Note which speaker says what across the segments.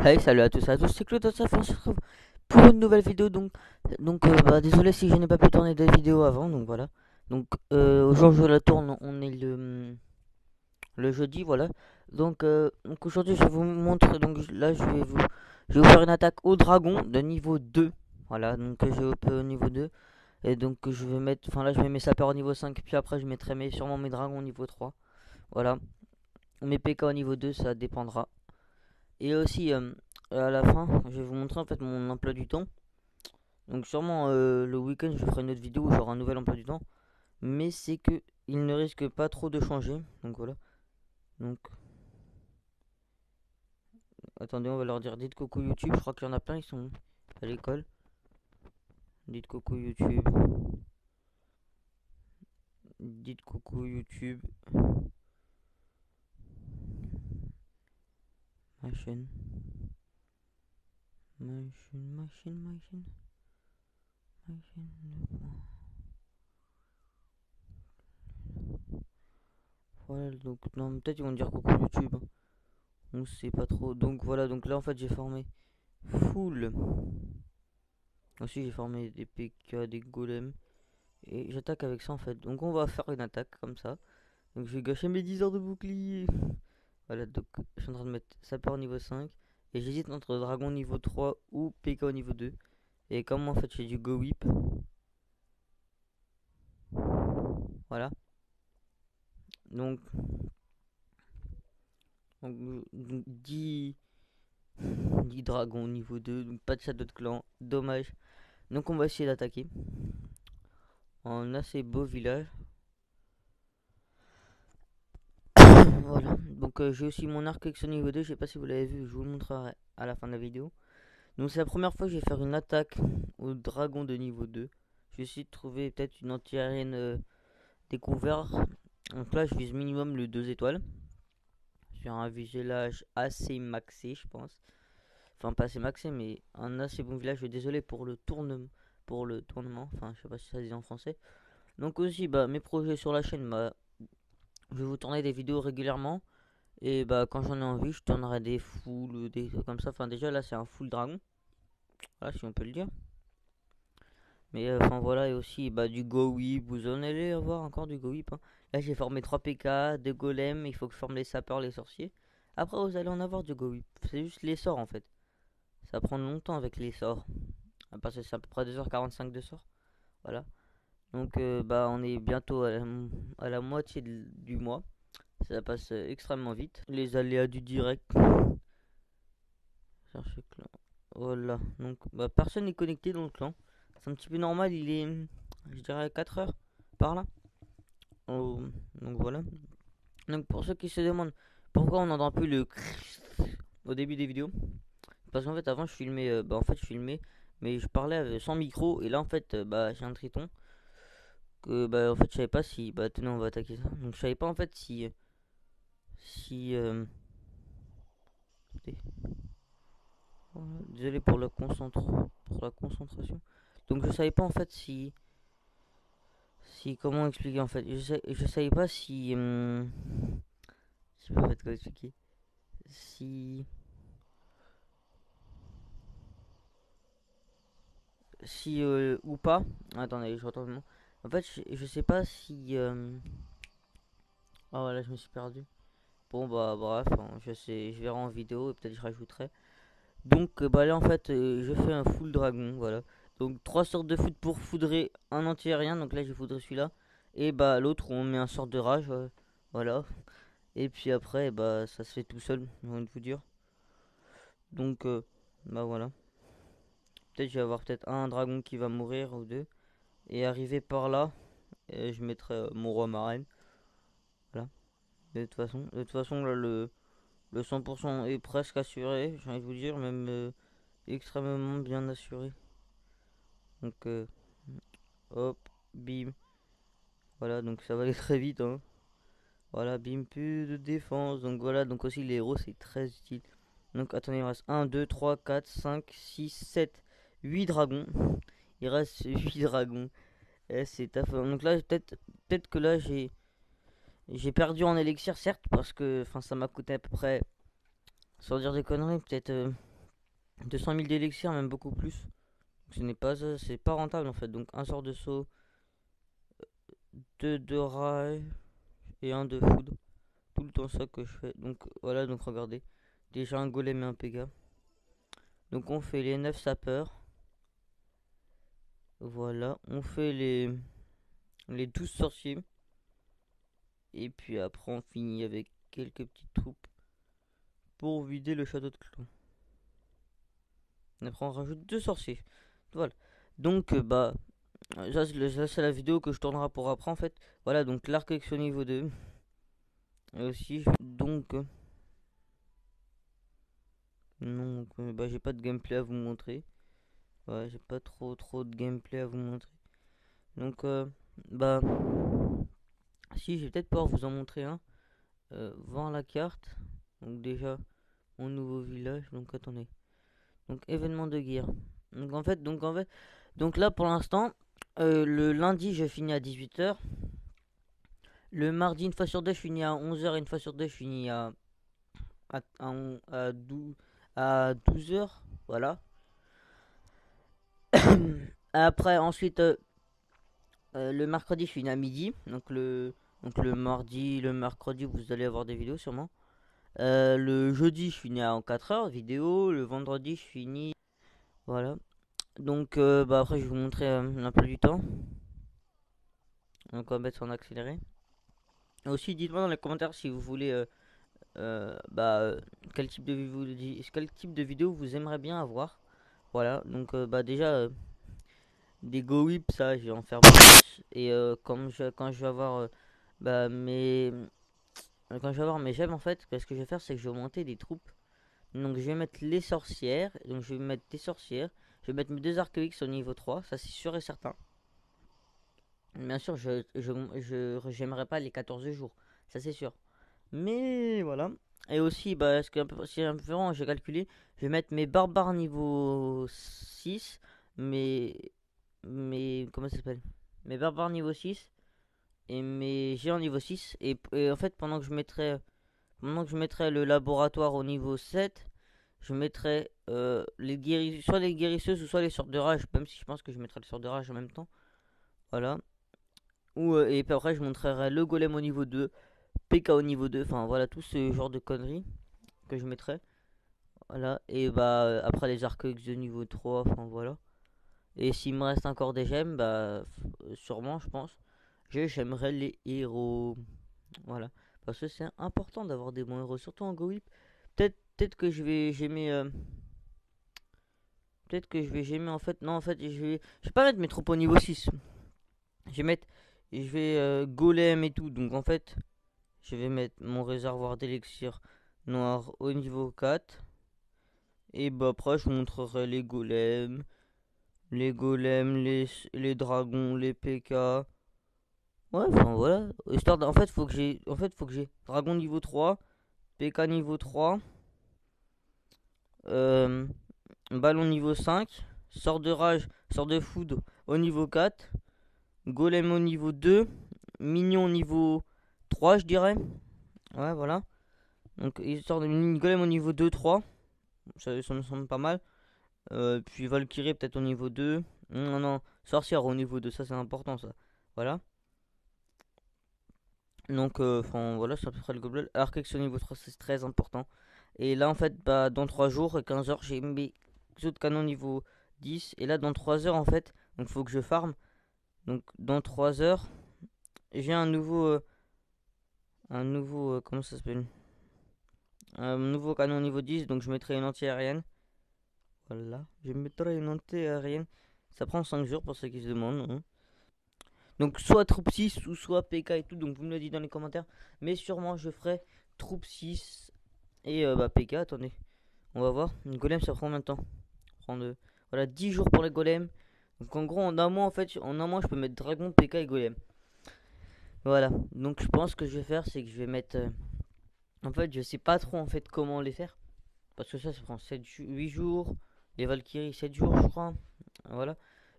Speaker 1: Hey, salut à tous, c'est Claude, on se retrouve pour une nouvelle vidéo. Bah, désolé si je n'ai pas pu tourner des vidéos avant, donc voilà. Au jour où je la tourne, on est le jeudi, voilà. Donc aujourd'hui, je vous montre, là, je vais vous faire une attaque au dragon de niveau 2. Voilà, j'ai OP au niveau 2. Et je vais mettre, enfin là, je mets mes sapeurs au niveau 5, puis après, je mettrai sûrement mes dragons au niveau 3. Voilà, mes PK au niveau 2, ça dépendra. Et aussi, à la fin, je vais vous montrer en fait mon emploi du temps. Donc sûrement le week-end, je ferai une autre vidéo où j'aurai un nouvel emploi du temps. Mais c'est que il ne risque pas trop de changer. Donc voilà. Donc attendez, on va leur dire dites coucou YouTube. Je crois qu'il y en a plein, ils sont à l'école. Dites coucou YouTube. Dites coucou YouTube. Ma chaîne. Ma chaîne, ma chaîne, ma chaîne. Ma chaîne. Voilà, donc non, peut-être ils vont dire coucou YouTube, hein. On sait pas trop. Donc voilà, donc là en fait j'ai formé full. Ensuite j'ai formé des PK, des golems. Et j'attaque avec ça en fait. Donc on va faire une attaque comme ça. Donc je vais gâcher mes 10 heures de bouclier. Voilà, donc je suis en train de mettre sapeur au niveau 5. Et j'hésite entre dragon niveau 3 ou PK au niveau 2. Et comme en fait j'ai du go whip. Voilà. Donc, donc 10 dragons au niveau 2. Donc pas de shadow de clan. Dommage. Donc on va essayer d'attaquer. En assez beau village. Voilà. J'ai aussi mon arc avec ce niveau 2. Je sais pas si vous l'avez vu. Je vous le montrerai à la fin de la vidéo. Donc c'est la première fois que je vais faire une attaque au dragon de niveau 2. Je vais essayer de trouver peut-être une anti-arène découverte. Donc là je vise minimum le 2 étoiles. Sur un village assez maxé je pense. Enfin pas assez maxé mais un assez bon village. Désolé pour le tournement. Enfin je sais pas si ça se dit en français. Donc aussi bah mes projets sur la chaîne, bah, je vais vous tourner des vidéos régulièrement. Et bah quand j'en ai envie je tournerai des full, des trucs comme ça. Enfin déjà là c'est un full dragon. Voilà si on peut le dire. Mais enfin voilà, et aussi bah, du Go Whip, vous en allez avoir encore du Go Whip, hein. Là j'ai formé 3 PK, 2 golems, il faut que je forme les sapeurs, les sorciers. Après vous allez en avoir du Go Whip, c'est juste les sorts en fait. Ça prend longtemps avec les sorts. Parce que c'est à peu près 2h45 de sorts. Voilà. Bah on est bientôt à la moitié du mois. Ça passe extrêmement vite. Les aléas du direct. Chercher clan. Voilà. Donc bah, personne n'est connecté dans le clan. C'est un petit peu normal, il est je dirais 4 heures par là. Oh, donc voilà. Donc pour ceux qui se demandent pourquoi on n'entend plus le au début des vidéos, parce qu'en fait avant je filmais, bah en fait je filmais, mais je parlais sans micro et là en fait bah j'ai un triton que bah en fait je savais pas si bah tenez on va attaquer ça. Donc je savais pas en fait si voilà, désolé pour pour la concentration. Donc je savais pas en fait si comment expliquer en fait. Je savais pas si je sais pas en fait comment expliquer. Si ou pas. Attendez, je retrouve le mot. En fait, je sais pas si. Ah voilà, je me suis perdu. Bon bah bref, hein, je sais, je verrai en vidéo et peut-être je rajouterai. Bah là en fait, je fais un full dragon, voilà. Donc trois sortes de foot pour foudrer un anti-aérien. Donc là j'ai foudré celui-là. Et bah l'autre on met un sort de rage, voilà. Et puis après, bah ça se fait tout seul, j'ai envie de vous dire. Donc bah voilà. Peut-être je vais avoir peut-être un dragon qui va mourir ou deux. Et arriver par là, et je mettrai mon roi marraine. Voilà. De toute façon là, le 100% est presque assuré, j'ai envie de vous dire, même extrêmement bien assuré. Donc, hop, bim. Voilà, donc ça va aller très vite, hein. Voilà, bim, plus de défense. Donc voilà, donc aussi les héros, c'est très utile. Donc attendez, il reste un 2 3 4 5 6 7 8 dragons. Il reste 8 dragons. C'est affolant. Donc là, peut-être que là, j'ai perdu en élixir, certes, parce que ça m'a coûté à peu près, sans dire des conneries, peut-être. 200 000 d'élixir, même beaucoup plus. Ce n'est pas, c'est pas rentable en fait. Donc un sort de saut, 2 de rail et un de foudre. Tout le temps ça que je fais. Donc voilà, donc regardez. Déjà un golem et un péga. Donc on fait les 9 sapeurs. Voilà, on fait les 12 sorciers. Et puis après on finit avec quelques petites troupes pour vider le château de clan. Après on rajoute 2 sorciers. Voilà. Donc bah ça c'est la vidéo que je tournerai pour après en fait. Voilà, donc l'arc au niveau 2. Et aussi donc non, bah j'ai pas de gameplay à vous montrer. Ouais, j'ai pas trop de gameplay à vous montrer. Donc bah si, je vais peut-être pouvoir vous en montrer un. Voir la carte. Donc déjà mon nouveau village. Donc attendez. Donc événement de guerre. Donc là pour l'instant, le lundi je finis à 18h. Le mardi une fois sur deux je finis à 11h et une fois sur deux je finis à 12h. Voilà. Après ensuite le mercredi je finis à midi. Donc le mardi, le mercredi vous allez avoir des vidéos sûrement. Le jeudi je finis à 4h vidéo. Le vendredi je finis. Voilà. Donc bah après je vais vous montrer l'emploi du temps. Donc on va mettre en accéléré. Et aussi dites-moi dans les commentaires si vous voulez quel type de vidéo vous aimeriez bien avoir. Voilà, donc bah déjà des go whip ça je vais en faire plus. Et quand je vais avoir bah mes quand je vais avoir mes gemmes en fait, ce que je vais faire c'est que je vais monter des troupes. Donc je vais mettre les sorcières, donc je vais mettre des sorcières, je vais mettre mes deux arcs-X au niveau 3, ça c'est sûr et certain. Bien sûr, j'aimerais pas les 14 jours, ça c'est sûr. Mais voilà. Et aussi, bah, c'est un peu différent, j'ai calculé, je vais mettre mes barbares niveau 6, comment ça s'appelle? Mes barbares niveau 6 et mes géants niveau 6. Et en fait, pendant que je mettrai le laboratoire au niveau 7, je mettrai soit les guérisseuses ou soit les sortes de rage, même si je pense que je mettrai les sortes de rage en même temps. Voilà. Et puis après, je montrerai le golem au niveau 2, PK au niveau 2, enfin voilà, tout ce genre de conneries que je mettrai. Voilà, et bah après les arcs de niveau 3, enfin voilà. Et s'il me reste encore des gemmes, bah sûrement, je pense, j'aimerais les héros. Voilà, parce que c'est important d'avoir des bons héros, surtout en Go Whip. Peut-être que je vais j'aimer. Peut-être que je vais j'aimer en fait. Non, en fait, je vais pas mettre mes troupes au niveau 6. Je vais mettre. Je vais golem et tout. Donc en fait, je vais mettre mon réservoir d'élixir noir au niveau 4. Et bah après, je montrerai les dragons, les PK. Ouais, enfin voilà. En fait, faut que j'ai dragon niveau 3, PK niveau 3, euh, ballon niveau 5, sort de rage, sort de foudre au niveau 4, golem au niveau 2, mignon au niveau 3, je dirais. Ouais, voilà. Donc, histoire de golem au niveau 2, 3. Ça me semble pas mal. Puis Valkyrie peut-être au niveau 2. Non, non, sorcière au niveau 2, ça c'est important ça. Voilà. Donc, enfin voilà, ça peut être le gobelin. Arcex au niveau 3, c'est très important. Et là, en fait, bah, dans 3 jours et 15 heures, j'ai mes autres canons niveau 10. Et là, dans 3 heures, en fait, donc faut que je farm. Donc, dans 3 heures, j'ai un nouveau, comment ça s'appelle? Un nouveau canon niveau 10. Donc, je mettrai une anti-aérienne. Voilà, je mettrai une anti-aérienne. Ça prend 5 jours pour ceux qui se demandent, hein. Donc soit troupe 6 ou soit PK et tout. Donc vous me le dites dans les commentaires. Mais sûrement je ferai troupe 6 et bah PK. Attendez, on va voir. Une golem ça prend combien de temps? Voilà, 10 jours pour les golems. Donc en gros en un mois en fait, en un mois je peux mettre dragon, PK et golem. Voilà, donc je pense que je vais faire c'est que je vais mettre... en fait je sais pas trop en fait comment les faire. Parce que ça prend 8 jours. Les Valkyries 7 jours je crois. Voilà.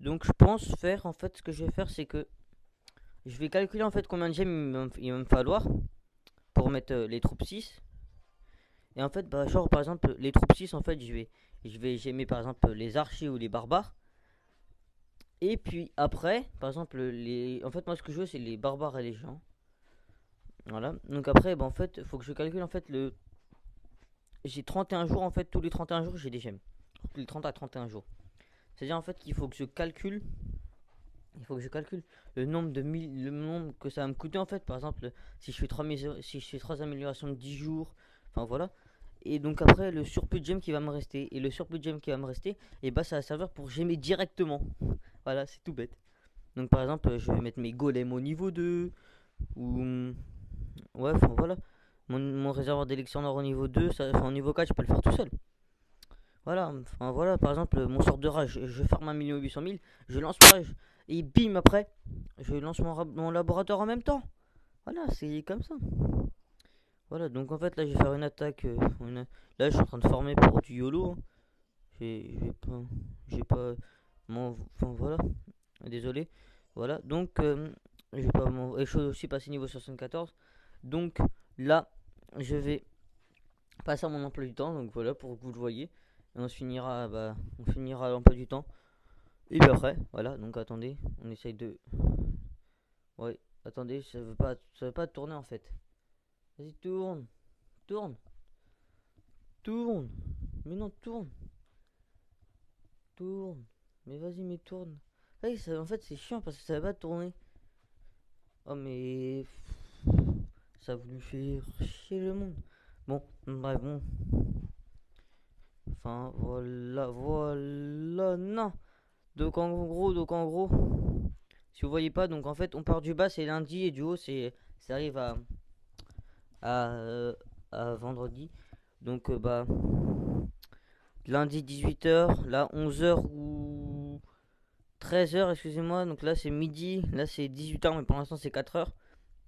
Speaker 1: Donc je pense faire en fait ce que je vais faire c'est que je vais calculer en fait combien de gemmes il va me falloir pour mettre les troupes 6. Et en fait, bah, genre par exemple, les troupes 6, en fait, j'ai mis par exemple les archers ou les barbares. Et puis après, par exemple, en fait, moi ce que je veux, c'est les barbares et les géants. Voilà. Donc après, bah, en fait, il faut que je calcule en fait j'ai 31 jours en fait, tous les 31 jours j'ai des gemmes. Tous les 30 à 31 jours. C'est-à-dire en fait qu'il faut que je calcule. Il faut que je calcule le nombre que ça va me coûter en fait. Par exemple, si je fais 3 améliorations de 10 jours, enfin voilà. Et donc après, le surplus de gemmes qui va me rester. Et le surplus de gemmes qui va me rester, et bah ça va servir pour gemmer directement. Voilà, c'est tout bête. Donc par exemple, je vais mettre mes golems au niveau 2. Ou. Ouais, enfin voilà. Mon réservoir d'Elixir au niveau 2, enfin, au niveau 4, je peux le faire tout seul. Voilà, enfin voilà, par exemple, mon sort de rage, je ferme 1 800 000, je lance ma rage, et bim, après, je lance mon laboratoire en même temps. Voilà, c'est comme ça. Voilà, donc en fait, là, je vais faire une attaque. Là, je suis en train de former pour du YOLO, hein. J'ai pas. J'ai pas. Enfin, voilà. Désolé. Voilà, donc, je vais pas. Et je suis aussi passé niveau 74. Donc, là, je vais passer à mon emploi du temps. Donc, voilà, pour que vous le voyez. Et on finira l'emploi du temps. Et puis après, voilà, donc attendez, on essaye de. Ouais, attendez, ça veut pas tourner en fait. Vas-y, tourne, tourne, tourne. Mais non, tourne, tourne. Mais vas-y, mais tourne. Ouais, en fait, c'est chiant parce que ça va pas tourner. Oh, mais. Ça a voulu faire chier le monde. Bon, bref, bon. Enfin, voilà, voilà, non. Donc en gros, si vous voyez pas, donc en fait, on part du bas, c'est lundi, et du haut, ça arrive à, euh, à vendredi. Donc, bah, lundi 18 h, là 11 h ou 13 h, excusez-moi. Donc là, c'est midi, là, c'est 18 h, mais pour l'instant, c'est 4 h.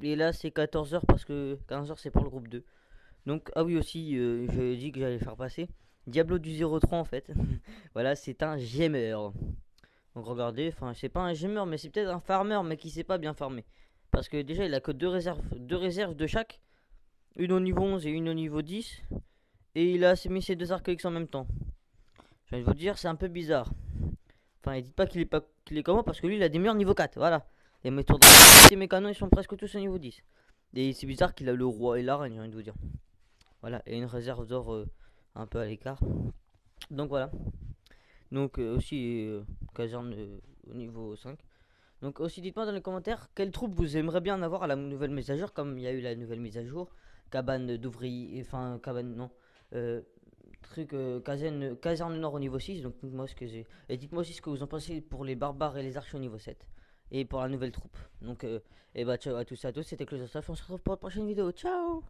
Speaker 1: Et là, c'est 14 h parce que 15 h, c'est pour le groupe 2. Donc, ah oui, aussi, je dis que j'allais faire passer Diablo du 03 en fait. Voilà, c'est un gemmer. Donc regardez, enfin c'est pas un gemmer, mais c'est peut-être un farmer, mais qui sait pas bien farmer. Parce que déjà il a que deux réserves de chaque. Une au niveau 11 et une au niveau 10. Et il a mis ses deux arcs en même temps. Je vais vous dire, c'est un peu bizarre. Enfin, dites pas qu'il est comme moi, parce que lui il a des murs niveau 4. Voilà. Et mes canons ils sont presque tous au niveau 10. Et c'est bizarre qu'il a le roi et la reine, j'ai envie de vous dire. Voilà, et une réserve d'or un peu à l'écart. Donc voilà. Donc aussi caserne au niveau 5. Donc aussi dites-moi dans les commentaires quelle troupe vous aimeriez bien avoir à la nouvelle mise à jour, comme il y a eu la nouvelle mise à jour. Cabane d'ouvriers, enfin cabane non. Euh, caserne nord au niveau 6. Donc dites-moi ce que j'ai. Et dites-moi aussi ce que vous en pensez pour les barbares et les archers au niveau 7. Et pour la nouvelle troupe. Donc et bah ciao à tous et à tous, c'était Close of Stuff, on se retrouve pour la prochaine vidéo. Ciao.